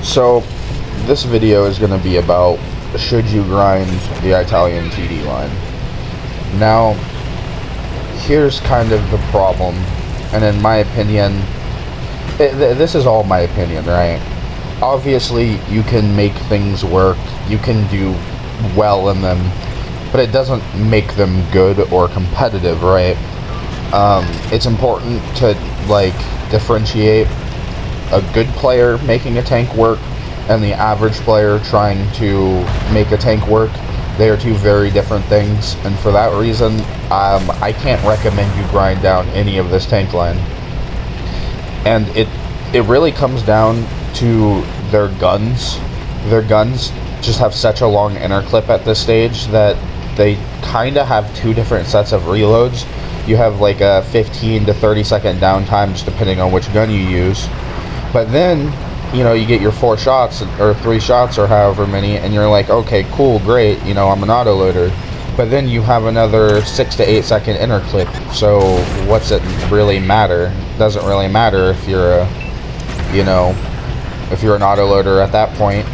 So, this video is going to be about should you grind the Italian TD line. Now, here's kind of the problem, and in my opinion, this is all my opinion, right? Obviously, you can make things work, you can do well in them, but it doesn't make them good or competitive, right? It's important to, differentiate a good player making a tank work and the average player trying to make a tank work. They are two very different things, and for that reason, I can't recommend you grind down any of this tank line. And it really comes down to their guns. Their guns just have such a long inner clip at this stage that they kind of have two different sets of reloads. You have like a 15 to 30 second downtime just depending on which gun you use. But then, you get your 4 shots or 3 shots or however many, and you're like, okay, cool, great, I'm an autoloader. But then you have another 6 to 8 second inner clip. So what's it really matter? It doesn't really matter if you're if you're an autoloader at that point.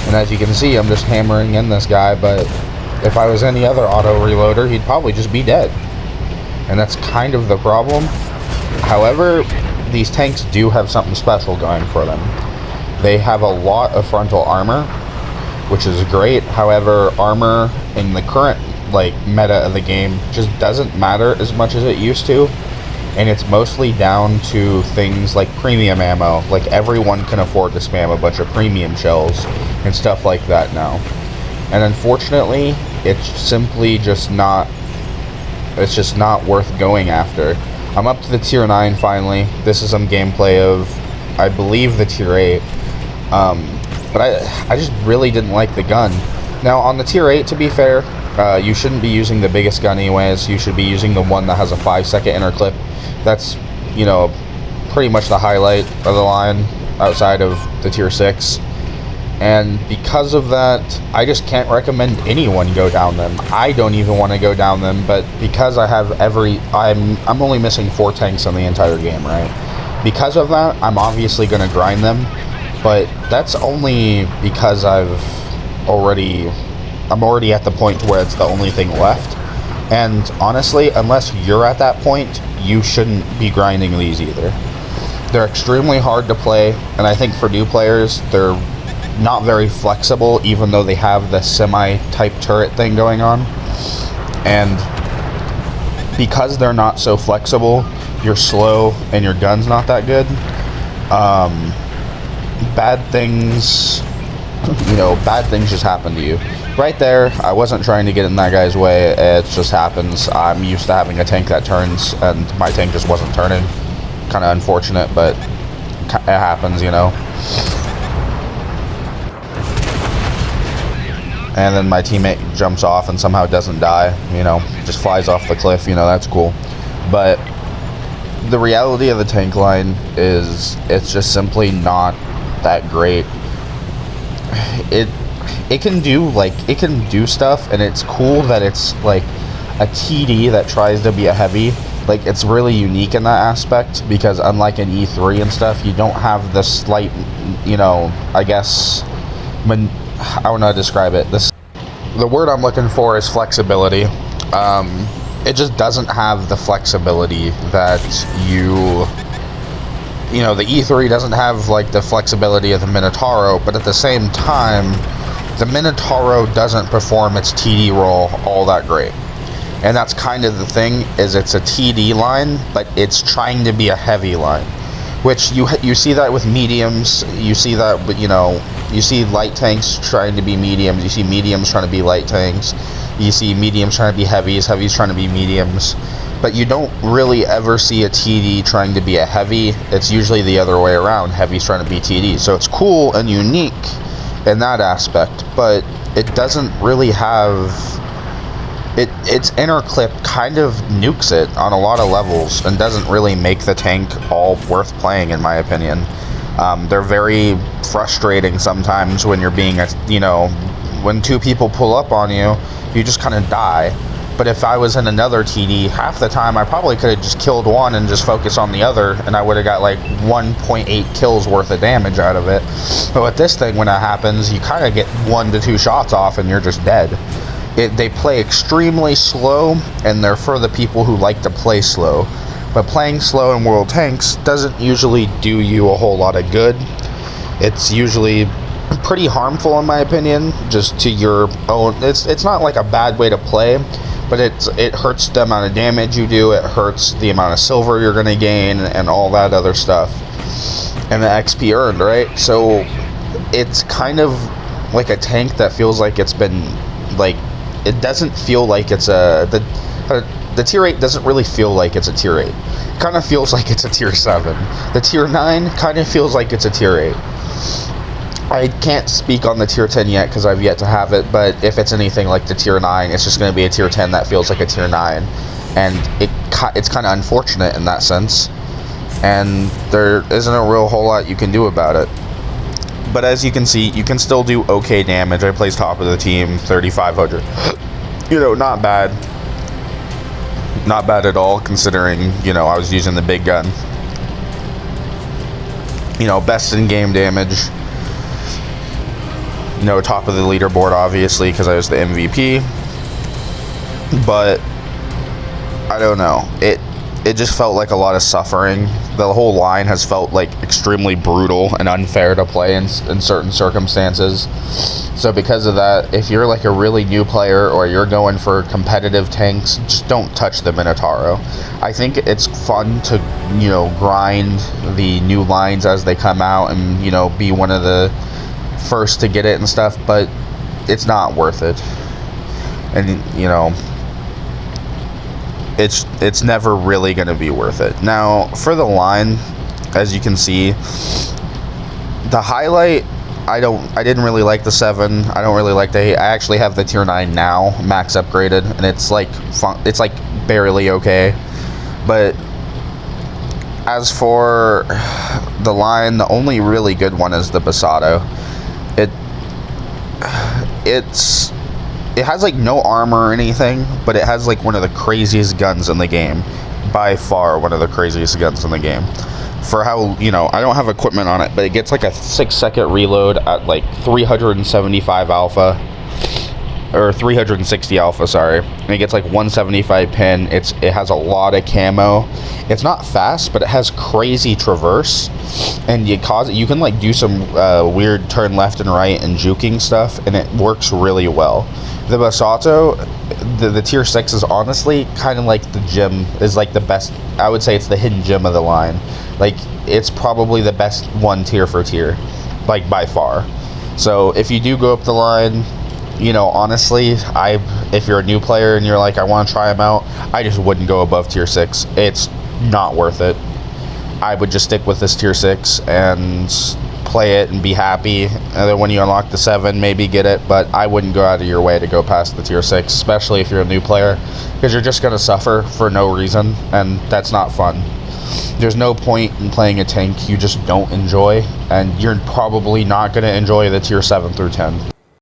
And as you can see, I'm just hammering in this guy, but if I was any other auto reloader, he'd probably just be dead. And that's kind of the problem. However, these tanks do have something special going for them. They have a lot of frontal armor, which is great. However, armor in the current meta of the game just doesn't matter as much as it used to, and it's mostly down to things like premium ammo. Like, everyone can afford to spam a bunch of premium shells and stuff like that now, and unfortunately it's simply just not worth going after. I'm up to the tier 9 finally. This is some gameplay of, I believe, the tier 8. But I just really didn't like the gun. Now, on the tier 8, to be fair, you shouldn't be using the biggest gun anyways. You should be using the one that has a 5 second inner clip. That's, pretty much the highlight of the line outside of the tier 6. And because of that, I just can't recommend anyone go down them. I don't even want to go down them, but because I have I'm only missing 4 tanks on the entire game, right? Because of that, I'm obviously going to grind them, but that's only because I'm already at the point where it's the only thing left. And honestly, unless you're at that point, you shouldn't be grinding these either. They're extremely hard to play, and I think for new players, they're not very flexible, even though they have the semi-type turret thing going on. And because they're not so flexible, you're slow and your gun's not that good. Bad things just happen to you. Right there, I wasn't trying to get in that guy's way, it just happens. I'm used to having a tank that turns, and my tank just wasn't turning. Kind of unfortunate, but it happens, And then my teammate jumps off and somehow doesn't die, just flies off the cliff, that's cool. But the reality of the tank line is it's just simply not that great. It can do stuff, and it's cool that it's like a TD that tries to be a heavy. It's really unique in that aspect, because unlike an E3 and stuff, you don't have the slight, I guess, I don't know how to describe it. The word I'm looking for is flexibility. It just doesn't have the flexibility that the E3 doesn't have the flexibility of the Minotauro, but at the same time, the Minotauro doesn't perform its TD role all that great. And that's kind of the thing, is it's a TD line, but it's trying to be a heavy line. Which you see that with mediums, you see that with, you see light tanks trying to be mediums, you see mediums trying to be light tanks, you see mediums trying to be heavies, heavies trying to be mediums, but you don't really ever see a TD trying to be a heavy. It's usually the other way around, heavies trying to be TD. So it's cool and unique in that aspect, but it doesn't really have... Its inner clip kind of nukes it on a lot of levels and doesn't really make the tank all worth playing, in my opinion. They're very frustrating sometimes when you're being, when 2 people pull up on you, you just kind of die. But if I was in another TD, half the time I probably could have just killed one and just focused on the other, and I would have got like 1.8 kills worth of damage out of it. But with this thing, when that happens, you kind of get 1 to 2 shots off and you're just dead. They play extremely slow, and they're for the people who like to play slow. But playing slow in World Tanks doesn't usually do you a whole lot of good. It's usually pretty harmful, in my opinion, just to your own. It's not like a bad way to play, but it hurts the amount of damage you do. It hurts the amount of silver you're going to gain and all that other stuff, and the XP earned, right? So it's kind of like a tank that feels like it's been like, it doesn't feel like it's the tier 8 doesn't really feel like it's a tier 8. It kind of feels like it's a tier 7. The tier 9 kind of feels like it's a tier 8. I can't speak on the tier 10 yet because I've yet to have it, but if it's anything like the tier 9, it's just going to be a tier 10 that feels like a tier 9. And it's kind of unfortunate in that sense. And there isn't a real whole lot you can do about it. But as you can see, you can still do okay damage. I placed top of the team, 3,500. You know, not bad. Not bad at all, considering, you know, I was using the big gun. You know, best in game damage. You know, top of the leaderboard, obviously, because I was the MVP. But I don't know. It just felt like a lot of suffering. The whole line has felt like extremely brutal and unfair to play in certain circumstances. So because of that, if you're like a really new player or you're going for competitive tanks, just don't touch the Minotauro. I think it's fun to, you know, grind the new lines as they come out and, you know, be one of the first to get it and stuff, but it's not worth it. And, you know, it's never really going to be worth it. Now, for the line, as you can see, the highlight, I didn't really like the 7. I don't really like the 8. I actually have the tier 9 now, max upgraded, and it's like barely okay. But as for the line, the only really good one is the Basato. It has like no armor or anything, but it has like one of the craziest guns in the game. By far one of the craziest guns in the game. For how, you know, I don't have equipment on it, but it gets like a 6-second reload at like 375 alpha. Or 360 alpha, sorry. And it gets like 175 pin. It has a lot of camo. It's not fast, but it has crazy traverse. And you can like do some weird turn left and right and juking stuff, and it works really well. The Basato, the tier 6 is honestly kind of like the gem, is like the best. I would say it's the hidden gem of the line. Like, it's probably the best one tier for tier, like by far. So if you do go up the line, you know, honestly, if you're a new player and you're like, I want to try them out, I just wouldn't go above tier 6. It's not worth it. I would just stick with this tier 6 and play it and be happy. And then when you unlock the 7, maybe get it, but I wouldn't go out of your way to go past the tier 6, especially if you're a new player, because you're just going to suffer for no reason, and that's not fun. There's no point in playing a tank you just don't enjoy, and you're probably not going to enjoy the tier 7 through 10.